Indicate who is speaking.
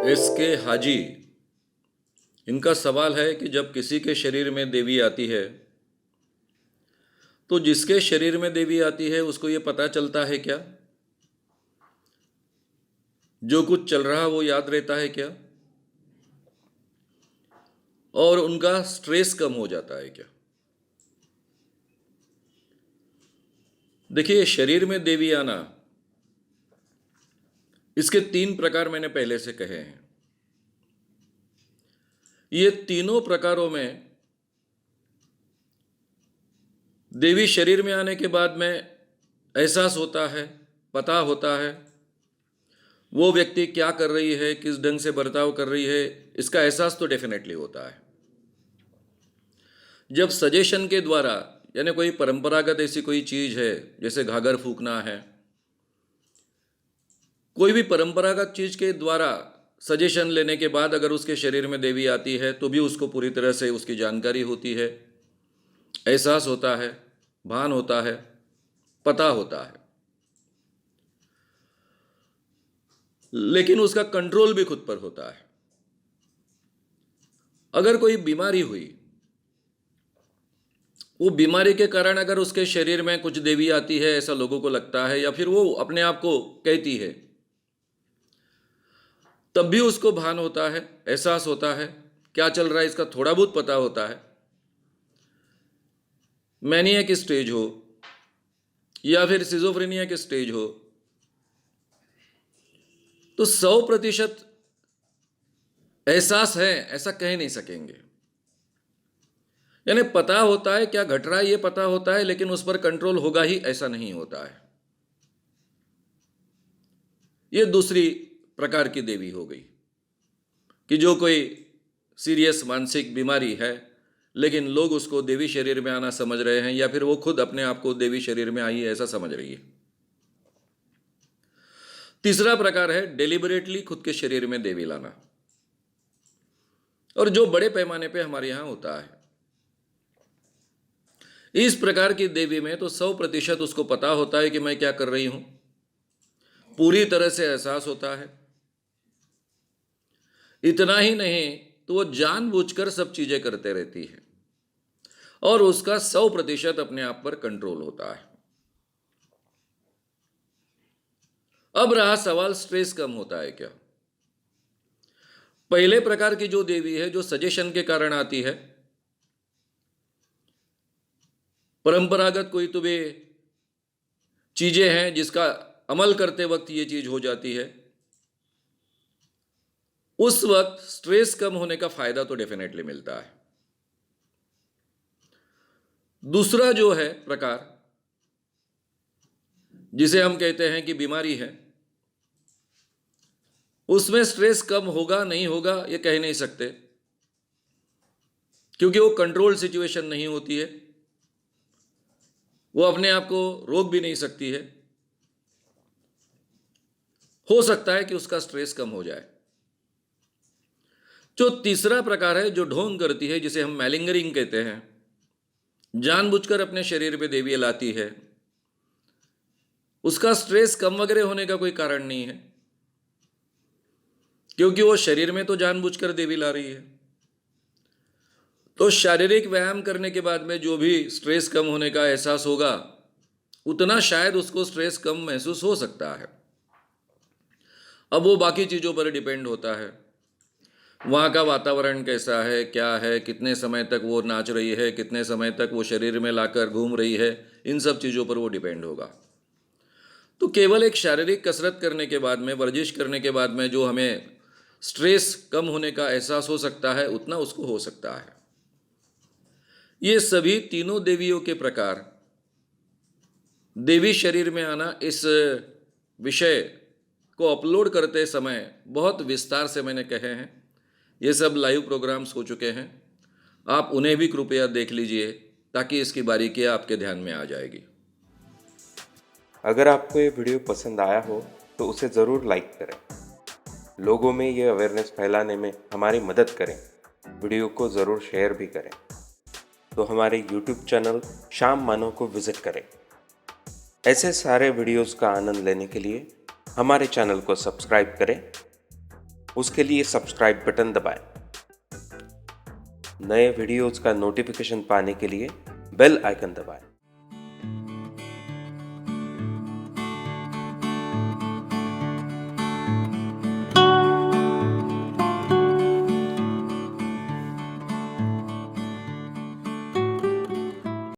Speaker 1: SK. हाजी, इनका सवाल है कि जब किसी के शरीर में देवी आती है तो जिसके शरीर में देवी आती है उसको ये पता चलता है क्या? जो कुछ चल रहा वो याद रहता है क्या? और उनका स्ट्रेस कम हो जाता है क्या? देखिए, शरीर में देवी आना, इसके 3 प्रकार मैंने पहले से कहे हैं। ये तीनों प्रकारों में देवी शरीर में आने के बाद में एहसास होता है, पता होता है, वो व्यक्ति क्या कर रही है, किस ढंग से बर्ताव कर रही है, इसका एहसास तो डेफिनेटली होता है। जब सजेशन के द्वारा, यानी कोई परंपरागत ऐसी कोई चीज है, जैसे घाघर फूकना है, कोई भी परंपरागत चीज के द्वारा सजेशन लेने के बाद अगर उसके शरीर में देवी आती है तो भी उसको पूरी तरह से उसकी जानकारी होती है, एहसास होता है, भान होता है, पता होता है, लेकिन उसका कंट्रोल भी खुद पर होता है। अगर कोई बीमारी हुई, वो बीमारी के कारण अगर उसके शरीर में कुछ देवी आती है, ऐसा लोगों को लगता है, या फिर वो अपने आप को कहती है, तब भी उसको भान होता है, एहसास होता है, क्या चल रहा है इसका थोड़ा बहुत पता होता है। मैनिया की स्टेज हो या फिर सिजोफ्रेनिया की स्टेज हो, तो 100% एहसास है ऐसा कह नहीं सकेंगे। यानी पता होता है क्या घट रहा है, ये पता होता है, लेकिन उस पर कंट्रोल होगा ही ऐसा नहीं होता है। ये दूसरी प्रकार की देवी हो गई कि जो कोई सीरियस मानसिक बीमारी है, लेकिन लोग उसको देवी शरीर में आना समझ रहे हैं, या फिर वो खुद अपने आप को देवी शरीर में आई है ऐसा समझ रही है। तीसरा प्रकार है डेलिबरेटली खुद के शरीर में देवी लाना, और जो बड़े पैमाने पे हमारे यहां होता है। इस प्रकार की देवी में तो 100% उसको पता होता है कि मैं क्या कर रही हूं, पूरी तरह से एहसास होता है। इतना ही नहीं तो वो जानबूझकर सब चीजें करते रहती है, और उसका 100% अपने आप पर कंट्रोल होता है। अब रहा सवाल, स्ट्रेस कम होता है क्या? पहले प्रकार की जो देवी है, जो सजेशन के कारण आती है, परंपरागत कोई तो वे चीजें हैं जिसका अमल करते वक्त ये चीज हो जाती है, उस वक्त स्ट्रेस कम होने का फायदा तो डेफिनेटली मिलता है। दूसरा जो है प्रकार, जिसे हम कहते हैं कि बीमारी है, उसमें स्ट्रेस कम होगा नहीं होगा ये कह नहीं सकते, क्योंकि वो कंट्रोल सिचुएशन नहीं होती है, वो अपने आप को रोक भी नहीं सकती है। हो सकता है कि उसका स्ट्रेस कम हो जाए। जो तीसरा प्रकार है, जो ढोंग करती है, जिसे हम मैलिंगरिंग कहते हैं, जानबूझकर अपने शरीर पे देवी लाती है, उसका स्ट्रेस कम वगैरह होने का कोई कारण नहीं है, क्योंकि वो शरीर में तो जानबूझकर देवी ला रही है। तो शारीरिक व्यायाम करने के बाद में जो भी स्ट्रेस कम होने का एहसास होगा, उतना शायद उसको स्ट्रेस कम महसूस हो सकता है। अब वो बाकी चीज़ों पर डिपेंड होता है, वहाँ का वातावरण कैसा है, क्या है, कितने समय तक वो नाच रही है, कितने समय तक वो शरीर में लाकर घूम रही है, इन सब चीज़ों पर वो डिपेंड होगा। तो केवल एक शारीरिक कसरत करने के बाद में, वर्जिश करने के बाद में जो हमें स्ट्रेस कम होने का एहसास हो सकता है, उतना उसको हो सकता है। ये सभी तीनों देवियों के प्रकार देवी शरीर में आना, इस विषय को अपलोड करते समय बहुत विस्तार से मैंने कहे हैं। ये सब लाइव प्रोग्राम्स हो चुके हैं, आप उन्हें भी कृपया देख लीजिए, ताकि इसकी बारीकियां आपके ध्यान में आ जाएगी।
Speaker 2: अगर आपको ये वीडियो पसंद आया हो तो उसे ज़रूर लाइक करें, लोगों में ये अवेयरनेस फैलाने में हमारी मदद करें। वीडियो को ज़रूर शेयर भी करें। तो हमारे YouTube चैनल शाम मानो को विज़िट करें। ऐसे सारे वीडियोस का आनंद लेने के लिए हमारे चैनल को सब्सक्राइब करें उसके लिए सब्सक्राइब बटन दबाएं। नए वीडियोज़ का नोटिफिकेशन पाने के लिए बेल आइकन दबाएं।